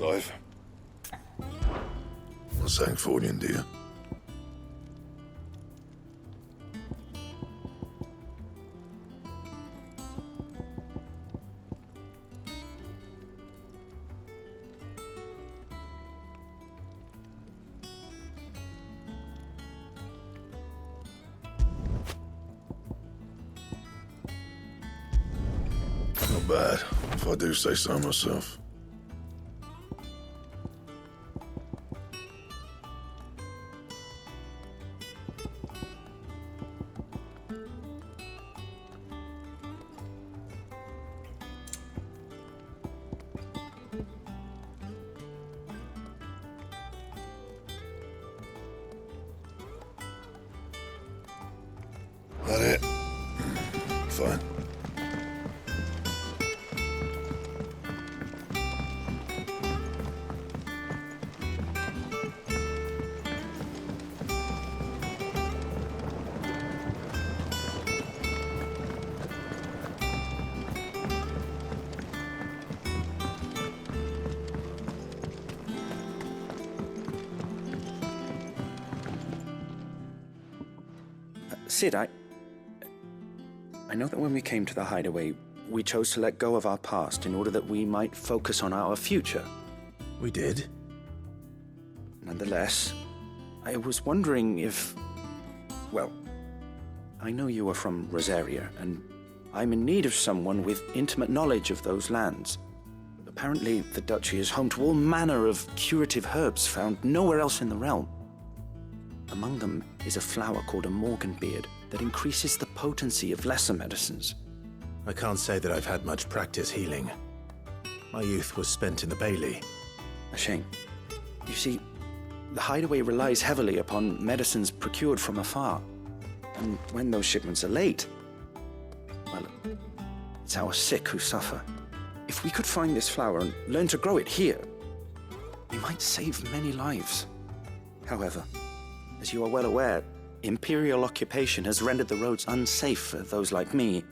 Clive. What's Sancfordian, dear? Not bad, if I do say so myself. That it? Fine. Sid, I know that when we came to the hideaway, we chose to let go of our past in order that we might focus on our future. We did? Nonetheless, I was wondering if... Well, I know you are from Rosaria, and I'm in need of someone with intimate knowledge of those lands. Apparently, the duchy is home to all manner of curative herbs found nowhere else in the realm. Among them is a flower called a morganbeard that increases the potency of lesser medicines. I can't say that I've had much practice healing. My youth was spent in the Bailey. A shame. You see, the hideaway relies heavily upon medicines procured from afar. And when those shipments are late, well, it's our sick who suffer. If we could find this flower and learn to grow it here, we might save many lives. However, as you are well aware, imperial occupation has rendered the roads unsafe for those like me,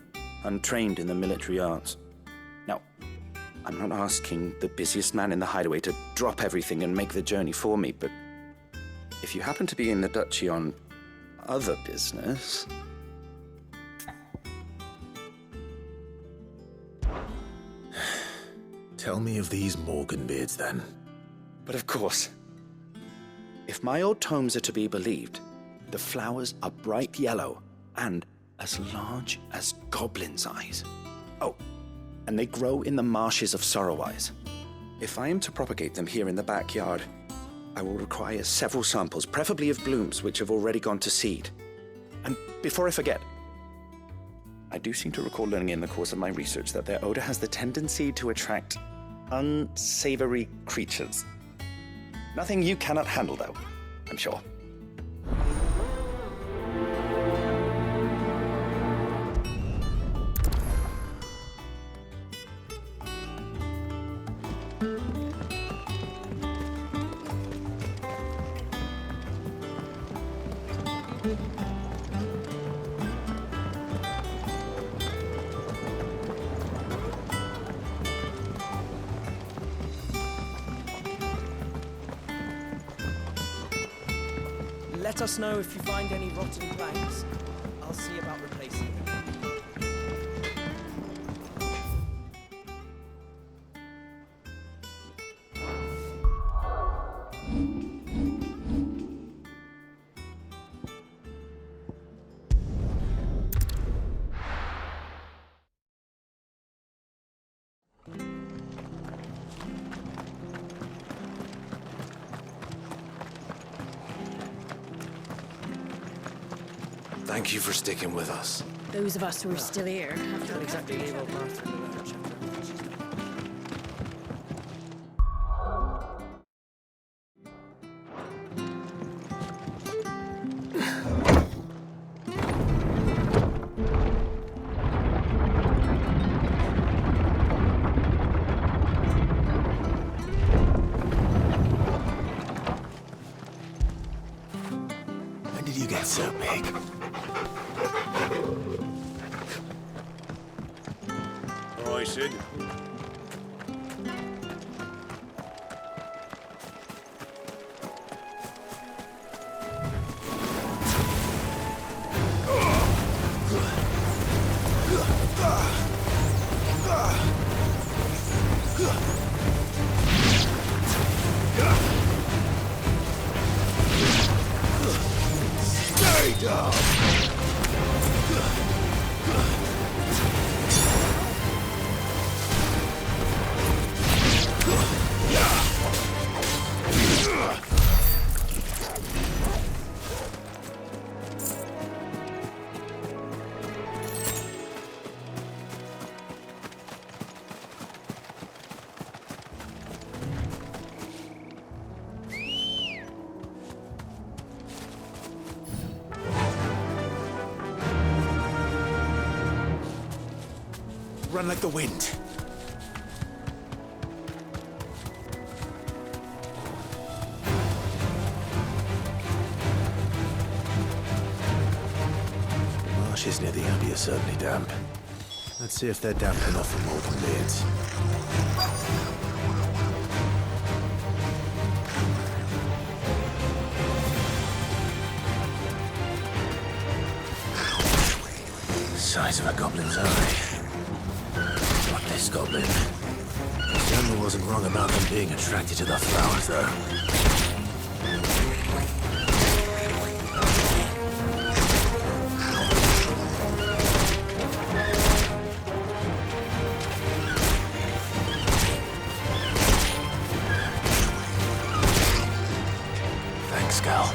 untrained in the military arts. Now, I'm not asking the busiest man in the hideaway to drop everything and make the journey for me, but if you happen to be in the duchy on other business... Tell me of these morganbeards, then. But of course. If my old tomes are to be believed, the flowers are bright yellow and as large as goblins' eyes. Oh, and they grow in the marshes of Sorrowise. If I am to propagate them here in the backyard, I will require several samples, preferably of blooms which have already gone to seed. And before I forget, I do seem to recall learning in the course of my research that their odor has the tendency to attract unsavory creatures. Nothing you cannot handle, though, I'm sure. Let us know if you find any rotten planks. I'll see about replacing them. Thank you for sticking with us. Those of us who are still here have to Can't exactly leave old Martha in the lurch after everything she's done. When did you get so big? All right, Sid. run like the wind. The marshes near the Abbey are certainly damp. Let's see if they're damp enough for Morgan beards. Size of a goblin's eye. Not this goblin. Samuel wasn't wrong about them being attracted to the flowers, though. Thanks, Gal.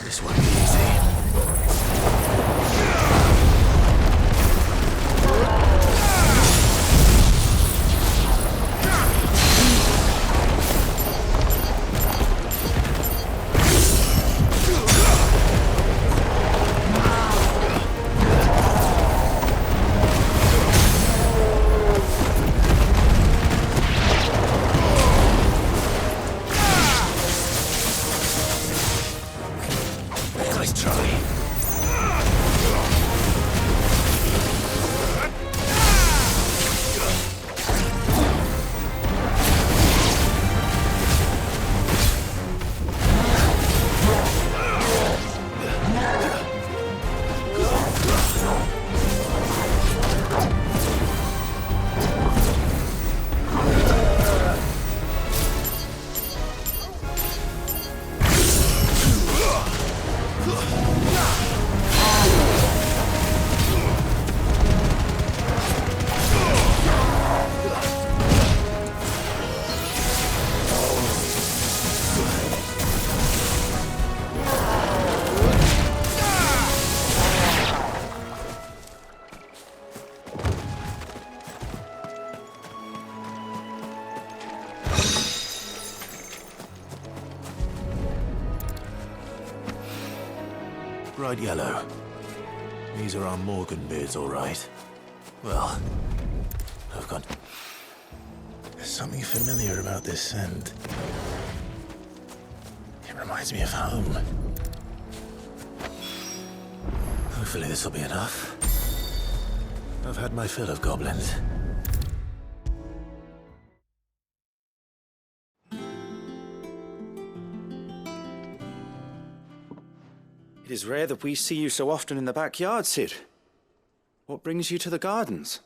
This won't be easy. Nice try. Bright yellow. These are our Morgan beards, all right. Well, I've got... There's something familiar about this scent. It reminds me of home. Hopefully this will be enough. I've had my fill of goblins. It is rare that we see you so often in the backyard, Sid. What brings you to the gardens?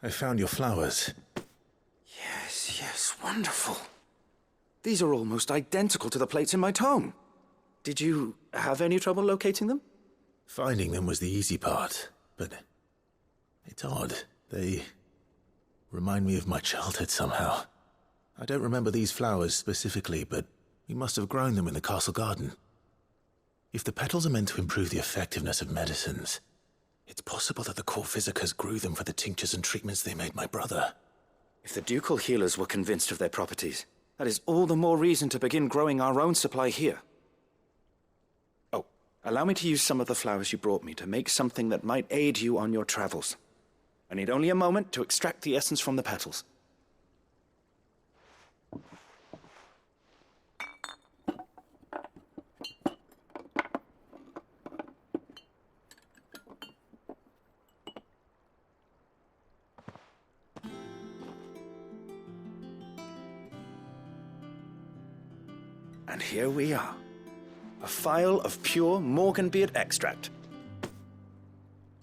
I found your flowers. Yes, wonderful. These are almost identical to the plates in my tome. Did you have any trouble locating them? Finding them was the easy part, but it's odd. They remind me of my childhood somehow. I don't remember these flowers specifically, but we must have grown them in the castle garden. If the petals are meant to improve the effectiveness of medicines, it's possible that the court physicers grew them for the tinctures and treatments they made my brother. If the ducal healers were convinced of their properties, that is all the more reason to begin growing our own supply here. Oh, allow me to use some of the flowers you brought me to make something that might aid you on your travels. I need only a moment to extract the essence from the petals. And here we are. A phial of pure Morganbeard extract.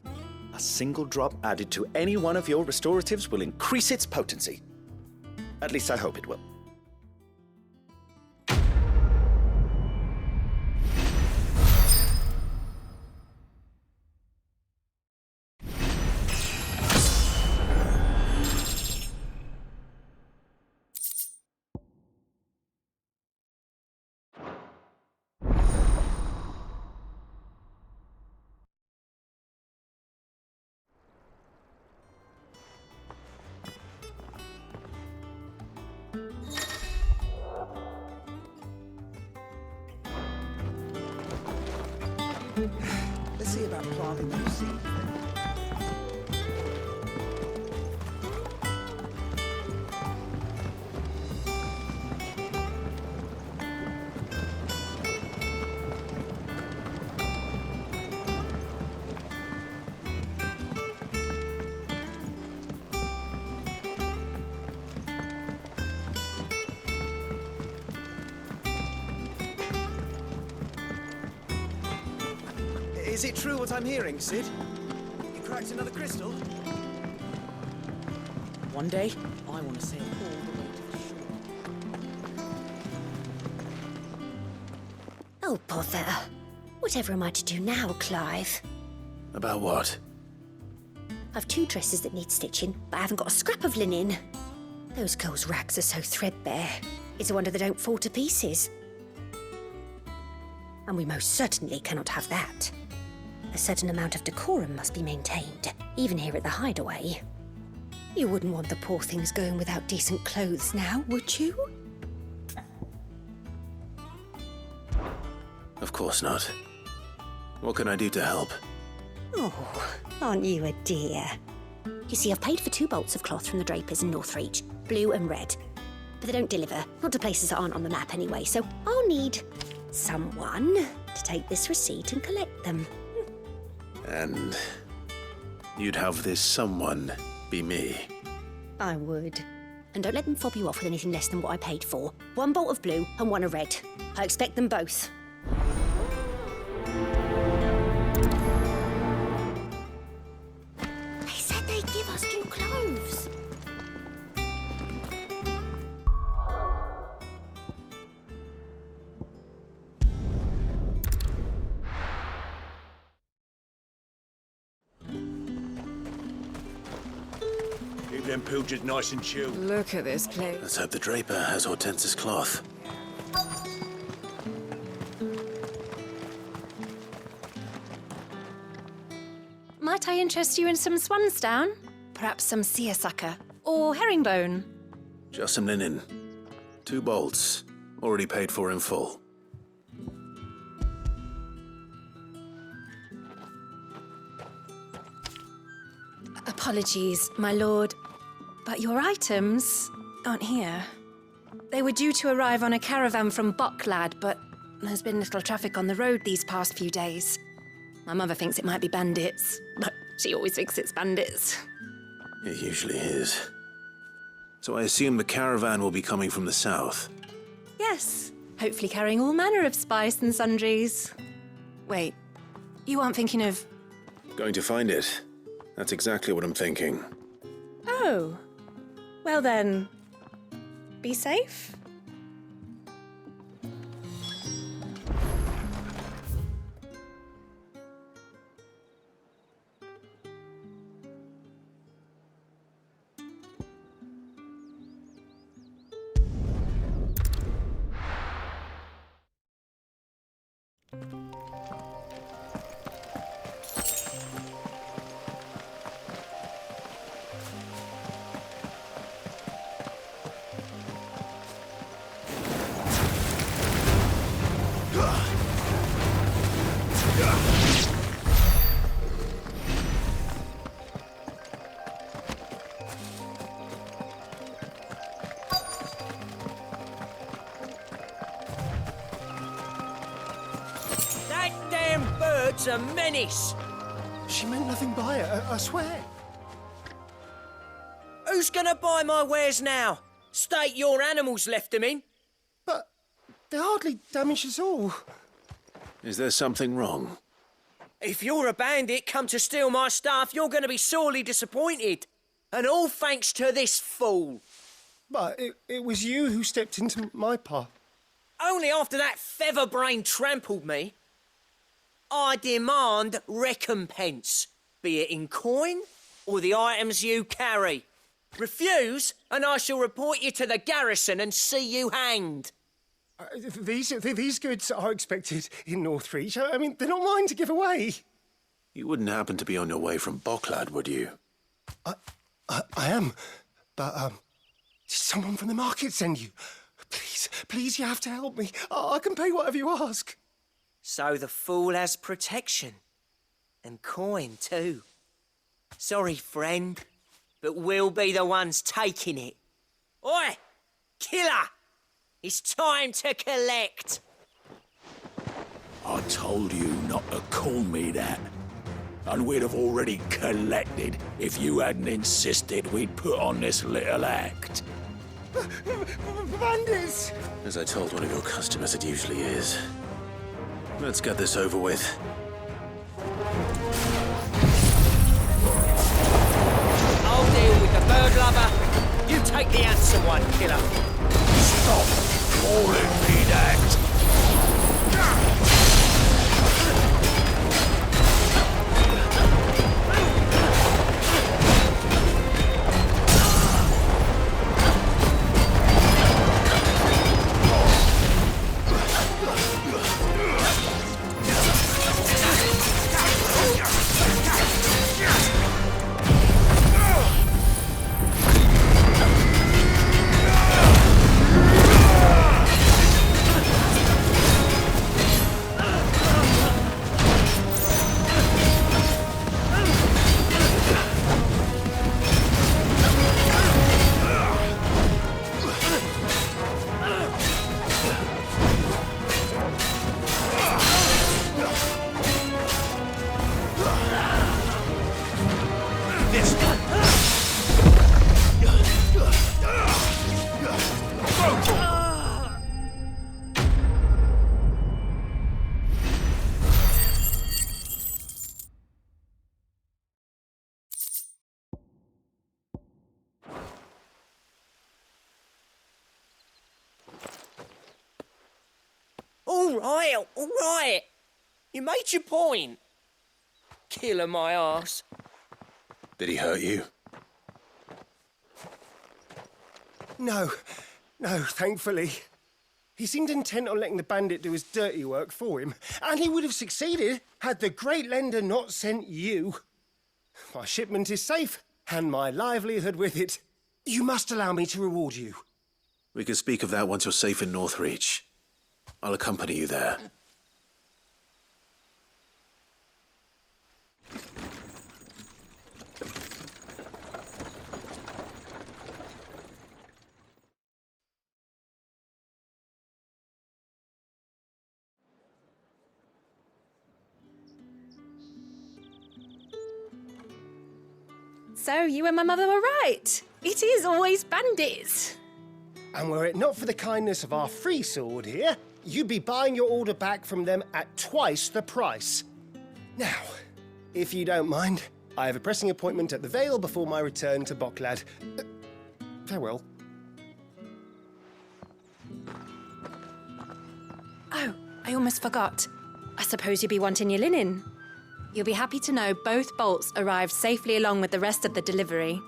A single drop added to any one of your restoratives will increase its potency. At least I hope it will. Let's see about planting those seeds. Is it true what I'm hearing, Sid? You cracked another crystal? One day, I want to sail all the way to the shore. Oh, bother. Whatever am I to do now, Clive? About what? I've 2 dresses that need stitching, but I haven't got a scrap of linen. Those girls' rags are so threadbare. It's a wonder they don't fall to pieces. And we most certainly cannot have that. A certain amount of decorum must be maintained, even here at the Hideaway. You wouldn't want the poor things going without decent clothes now, would you? Of course not. What can I do to help? Oh, aren't you a dear? You see, I've paid for 2 bolts of cloth from the drapers in Northreach, blue and red. But they don't deliver, not to places that aren't on the map anyway, so I'll need someone to take this receipt and collect them. And you'd have this someone be me. I would. And don't let them fob you off with anything less than what I paid for. 1 bolt of blue and 1 of red. I expect them both. They said they'd give us new clothes. Keep them pilgers nice and chilled. Look at this place. Let's hope the draper has Hortense's cloth. Might I interest you in some swansdown? Perhaps some seersucker or herringbone? Just some linen. 2 bolts. Already paid for in full. Apologies, my lord, but your items aren't here. They were due to arrive on a caravan from Bocklad, but there's been little traffic on the road these past few days. My mother thinks it might be bandits, but she always thinks it's bandits. It usually is. So I assume the caravan will be coming from the south. Yes, hopefully carrying all manner of spice and sundries. Wait, you aren't thinking of... Going to find it. That's exactly what I'm thinking. Oh, well then, be safe. That damn bird's a menace. She meant nothing by it, I swear. Who's gonna buy my wares now? State your animals left them in. But They're hardly damaged at all. Is there something wrong? If you're a bandit come to steal my stuff, you're going to be sorely disappointed. And all thanks to this fool. But it was you who stepped into my path. Only after that feather-brain trampled me. I demand recompense, be it in coin or the items you carry. Refuse, and I shall report you to the garrison and see you hanged. These goods are expected in Northreach. I mean, they're not mine to give away. You wouldn't happen to be on your way from Bocklad, would you? I am, but did someone from the market send you? Please, you have to help me. I can pay whatever you ask. So the fool has protection. And coin, too. Sorry, friend, but we'll be the ones taking it. Oi! Killer! It's time to collect. I told you not to call me that. And we'd have already collected if you hadn't insisted we'd put on this little act. Bandits! As I told one of your customers, it usually is. Let's get this over with. I'll deal with the bird lover. You take the answer one, killer. Stop calling me that! All right. You made your point. Killer my arse. Did he hurt you? No, thankfully. He seemed intent on letting the bandit do his dirty work for him, and he would have succeeded had the great lender not sent you. My shipment is safe, and my livelihood with it. You must allow me to reward you. We can speak of that once you're safe in Northreach. I'll accompany you there. So you and my mother were right. It is always bandits. And were it not for the kindness of our free sword here, you'd be buying your order back from them at twice the price. Now, if you don't mind, I have a pressing appointment at the Vale before my return to Bocklad. Farewell. Oh, I almost forgot. I suppose you'll be wanting your linen. You'll be happy to know both bolts arrived safely along with the rest of the delivery.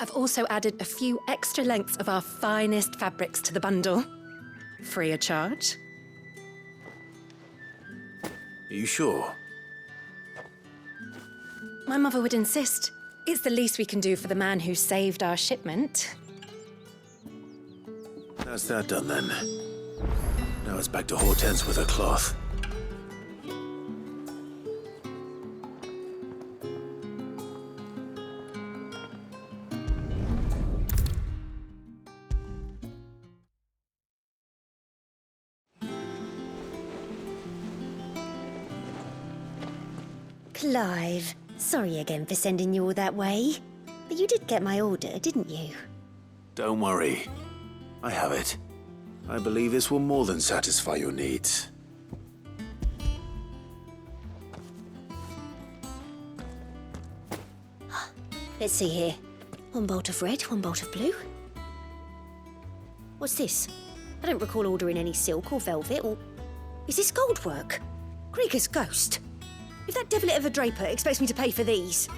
I've also added a few extra lengths of our finest fabrics to the bundle. Free of charge. Are you sure? My mother would insist. It's the least we can do for the man who saved our shipment. That's that done then. Now it's back to Hortense with her cloth. Clive, sorry again for sending you all that way. But you did get my order, didn't you? Don't worry. I have it. I believe this will more than satisfy your needs. Let's see here. One bolt of red, one bolt of blue. What's this? I don't recall ordering any silk or velvet or... Is this gold work? Krieger's ghost. If that devilit of a draper expects me to pay for these...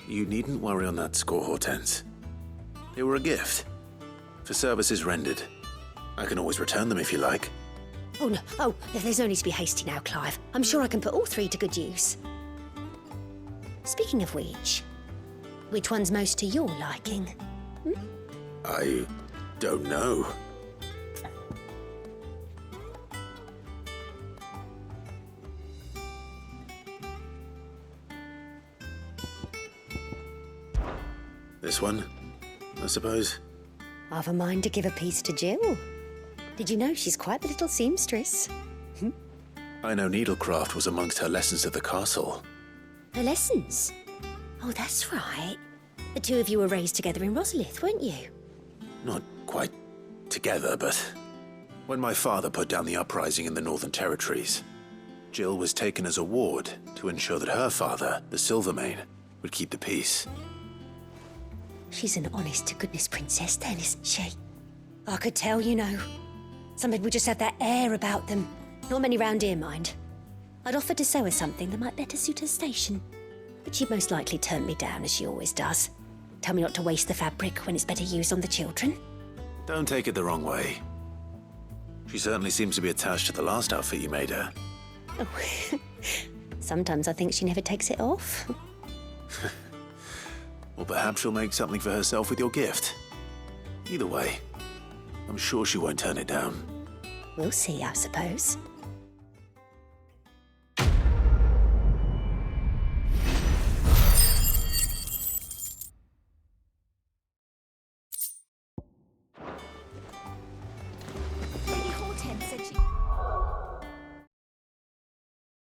You needn't worry on that score, Hortense. They were a gift. For services rendered. I can always return them if you like. Oh, no. Oh, there's no need to be hasty now, Clive. I'm sure I can put all three to good use. Speaking of which one's most to your liking? I don't know. This one, I suppose. I've a mind to give a piece to Jill. Did you know she's quite the little seamstress? I know needlecraft was amongst her lessons at the castle. Her lessons? Oh, that's right. The two of you were raised together in Rosalith, weren't you? Not quite together, but when my father put down the uprising in the Northern Territories, Jill was taken as a ward to ensure that her father, the Silvermane, would keep the peace. She's an honest-to-goodness princess then, isn't she? I could tell, you know. Some people just have that air about them. Not many round here, mind. I'd offered to sew her something that might better suit her station. But she'd most likely turn me down, as she always does. Tell me not to waste the fabric when it's better used on the children. Don't take it the wrong way. She certainly seems to be attached to the last outfit you made her. Oh, sometimes I think she never takes it off. Or perhaps she'll make something for herself with your gift. Either way, I'm sure she won't turn it down. We'll see, I suppose.